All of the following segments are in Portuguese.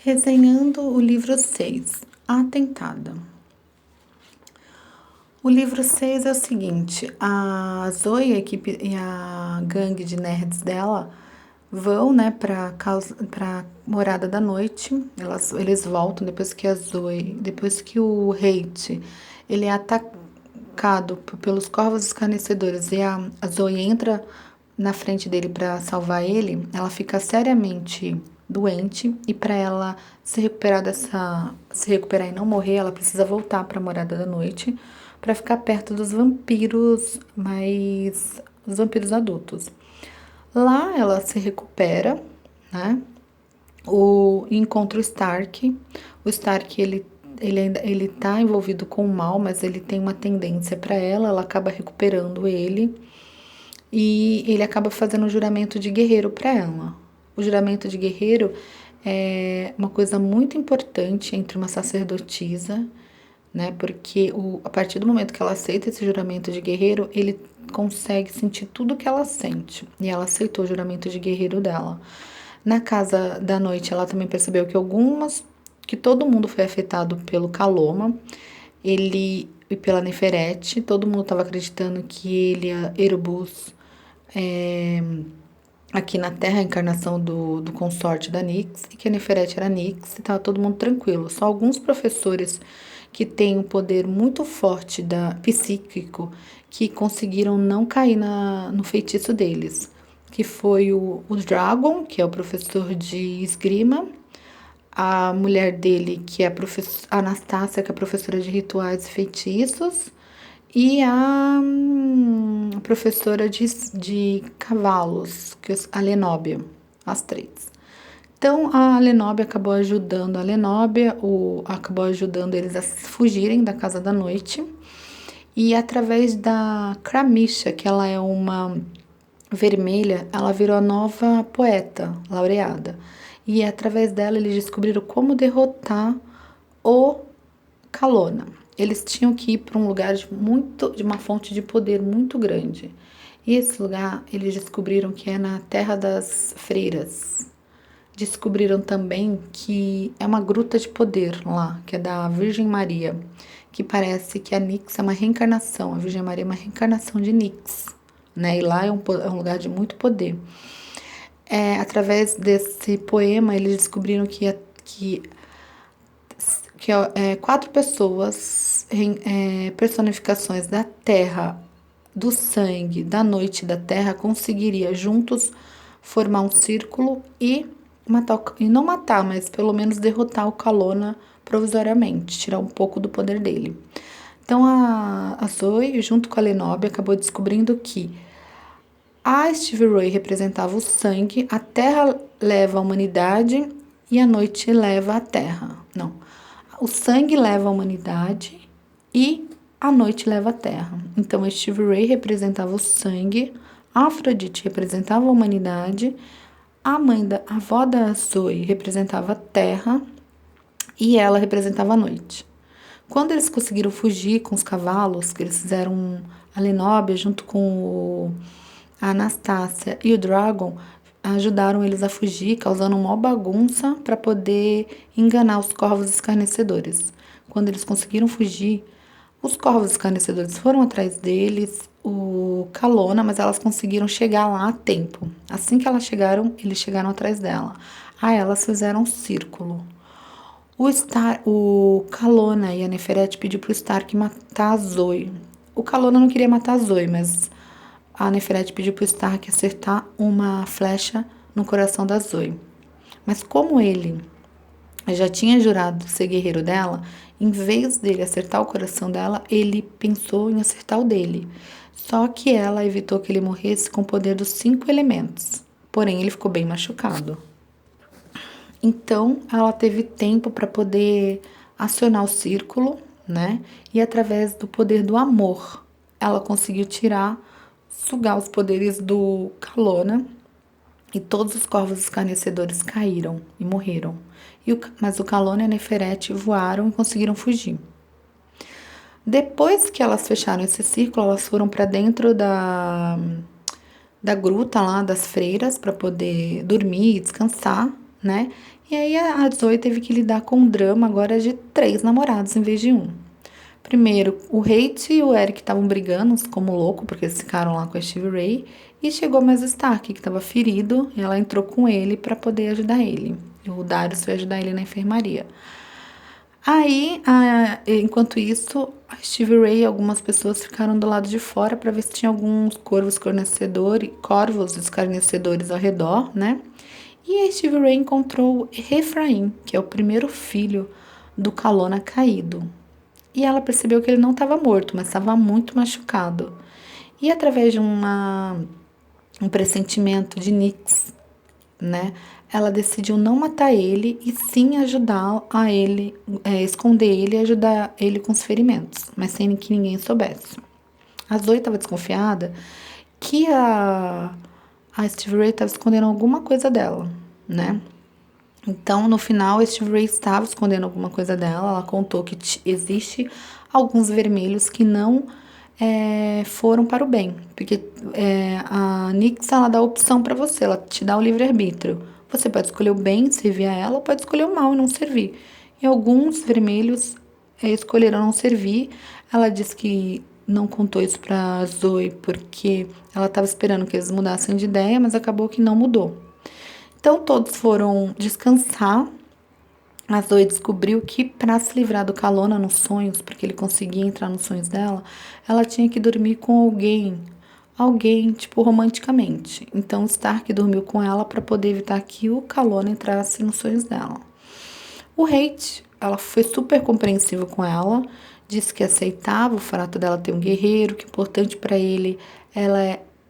Resenhando o livro 6, A Tentada. O livro 6 é o seguinte: a Zoe, a equipe e a gangue de nerds dela vão, né, pra morada da noite. Eles voltam depois que o Hate, ele é atacado pelos corvos escarnecedores e a Zoe entra na frente dele para salvar ele. Ela fica seriamente doente e para ela se recuperar e não morrer, ela precisa voltar para a morada da noite para ficar perto dos vampiros, mas os vampiros adultos. Lá ela se recupera, né? Encontra o Stark. O Stark, ele tá envolvido com o mal, mas ele tem uma tendência para ela acaba recuperando ele e ele acaba fazendo um juramento de guerreiro para ela. O juramento de guerreiro é uma coisa muito importante entre uma sacerdotisa, né? Porque a partir do momento que ela aceita esse juramento de guerreiro, ele consegue sentir tudo que ela sente. E ela aceitou o juramento de guerreiro dela. Na casa da noite, ela também percebeu que todo mundo foi afetado pelo Kaloma, e pela Neferete. Todo mundo estava acreditando que ele, Erebus, aqui na Terra, a encarnação do consorte da Nyx, e que a Neferete era Nyx, e estava todo mundo tranquilo. Só alguns professores que têm um poder muito forte psíquico que conseguiram não cair no feitiço deles, que foi o Dragon, que é o professor de esgrima, a mulher dele, que é a Anastácia, que é a professora de rituais e feitiços, e a professora de cavalos, a Lenóbia, as três. Então a Lenóbia acabou ajudando acabou ajudando eles a fugirem da Casa da Noite. E através da Cramisha, que ela é uma vermelha, ela virou a nova poeta laureada. E através dela eles descobriram como derrotar o Kalona. Eles tinham que ir para um lugar de uma fonte de poder muito grande. E esse lugar eles descobriram que é na Terra das Freiras. Descobriram também que é uma gruta de poder lá, que é da Virgem Maria, que parece que a Nyx é uma reencarnação, a Virgem Maria é uma reencarnação de Nyx, né? E lá é um lugar de muito poder. Através desse poema, eles descobriram que 4 pessoas, personificações da terra, do sangue, da noite e da terra, conseguiria juntos formar um círculo e não matar, mas pelo menos derrotar o Kalona provisoriamente, tirar um pouco do poder dele. Então a Zoe, junto com a Lenóbia, acabou descobrindo que a Stevie Ray representava o sangue, a terra leva a humanidade e a noite leva a terra. Não, o sangue leva a humanidade e a noite leva a terra. Então a Stevie Ray representava o sangue, a Afrodite representava a humanidade, a avó da Zoe representava a terra e ela representava a noite. Quando eles conseguiram fugir com os cavalos, que eles fizeram a Lenóbia junto com a Anastácia e o Dragon, ajudaram eles a fugir, causando uma bagunça para poder enganar os corvos escarnecedores. Quando eles conseguiram fugir, os corvos escarnecedores foram atrás deles, o Kalona, mas elas conseguiram chegar lá a tempo. Assim que eles chegaram atrás dela. Aí elas fizeram um círculo. O Kalona e a Neferete pediu pro Stark matar a Zoe. O Kalona não queria matar a Zoe, mas a Neferete pediu pro Stark acertar uma flecha no coração da Zoe. Mas como ele já tinha jurado ser guerreiro dela, em vez dele acertar o coração dela, ele pensou em acertar o dele. Só que ela evitou que ele morresse com o poder dos 5 elementos. Porém, ele ficou bem machucado. Então, ela teve tempo para poder acionar o círculo, né? E através do poder do amor, ela conseguiu sugar os poderes do Kalona, e todos os corvos escarnecedores caíram e morreram. Mas o Kalona e a Neferete voaram e conseguiram fugir. Depois que elas fecharam esse círculo, elas foram para dentro da gruta lá das freiras para poder dormir e descansar, né? E aí a Zoe teve que lidar com o drama agora de 3 namorados em vez de um. Primeiro, o Hate e o Eric estavam brigando como louco, porque eles ficaram lá com a Stevie Ray. E chegou mais o Stark, que estava ferido, e ela entrou com ele para poder ajudar ele. E o Darius foi ajudar ele na enfermaria. Aí, enquanto isso, a Stevie Ray e algumas pessoas ficaram do lado de fora para ver se tinha alguns corvos escarnecedores ao redor, né? E a Stevie Ray encontrou Refraim, que é o primeiro filho do Calona caído. E ela percebeu que ele não estava morto, mas estava muito machucado. E através de um pressentimento de Nyx, né? Ela decidiu não matar ele e sim ajudar a ele, esconder ele e ajudar ele com os ferimentos, mas sem que ninguém soubesse. A Zoe estava desconfiada que a Stevie Ray estava escondendo alguma coisa dela, né? Então, no final, a Stevie Ray estava escondendo alguma coisa dela. Ela contou que existe alguns vermelhos que não foram para o bem. Porque a Nyx, ela dá a opção para você, ela te dá o livre-arbítrio. Você pode escolher o bem, servir a ela, ou pode escolher o mal e não servir. E alguns vermelhos escolheram não servir. Ela disse que não contou isso para Zoe porque ela estava esperando que eles mudassem de ideia, mas acabou que não mudou. Então todos foram descansar. A Zoe descobriu que para se livrar do Calona nos sonhos, porque ele conseguia entrar nos sonhos dela, ela tinha que dormir com alguém tipo romanticamente. Então Stark dormiu com ela para poder evitar que o Calona entrasse nos sonhos dela. O Hate, ela foi super compreensiva com ela, disse que aceitava o fato dela ter um guerreiro, que é importante para ele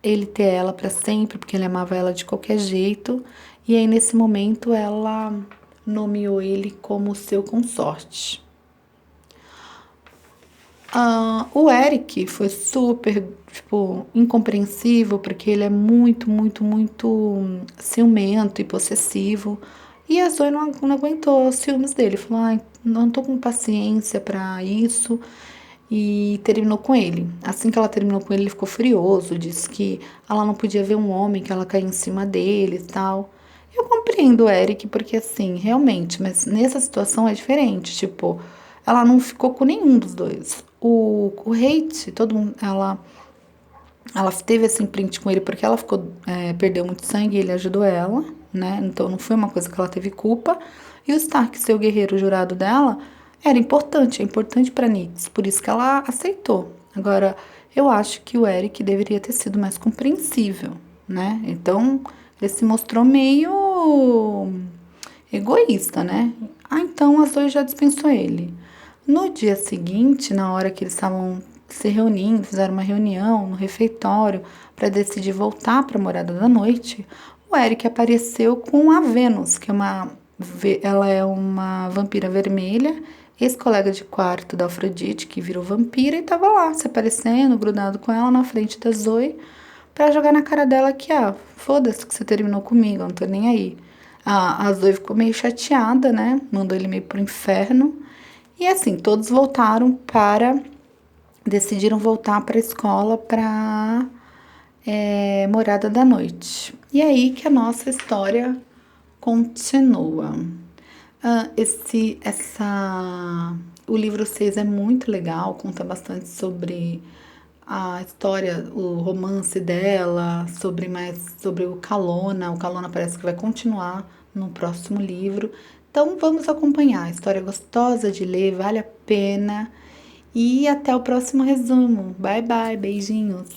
ele ter ela para sempre, porque ele amava ela de qualquer jeito. E aí nesse momento ela nomeou ele como seu consorte. O Eric foi super, tipo, incompreensível, porque ele é muito ciumento e possessivo. E a Zoe não aguentou os ciúmes dele. Falou, ai, não tô com paciência pra isso. E terminou com ele. Assim que ela terminou com ele, ele ficou furioso. Disse que ela não podia ver um homem, que ela caía em cima dele e tal. Eu compreendo o Eric, porque assim, realmente, mas nessa situação é diferente. Tipo, ela não ficou com nenhum dos dois. O Hate, todo mundo, ela teve esse imprint com ele porque ela perdeu muito sangue e ele ajudou ela, né? Então não foi uma coisa que ela teve culpa. E o Stark, ser o guerreiro jurado dela, era importante, é importante pra Nyx, por isso que ela aceitou. Agora, eu acho que o Eric deveria ter sido mais compreensível, né? Então, ele se mostrou meio egoísta, né? Então a Zoe já dispensou ele. No dia seguinte, na hora que eles estavam se reunindo, fizeram uma reunião no refeitório para decidir voltar para a morada da noite, o Eric apareceu com a Venus, que ela é uma vampira vermelha, ex-colega de quarto da Afrodite, que virou vampira e estava lá, se aparecendo, grudado com ela na frente da Zoe, para jogar na cara dela que, foda-se que você terminou comigo, eu não tô nem aí. A Zoe ficou meio chateada, né? Mandou ele meio pro inferno. E assim, todos decidiram voltar para a escola para morada da noite. E aí que a nossa história continua. O livro 6 é muito legal, conta bastante sobre a história, o romance dela, sobre o Calona. O Calona parece que vai continuar no próximo livro. Então vamos acompanhar. História gostosa de ler, vale a pena. E até o próximo resumo. Bye bye, beijinhos.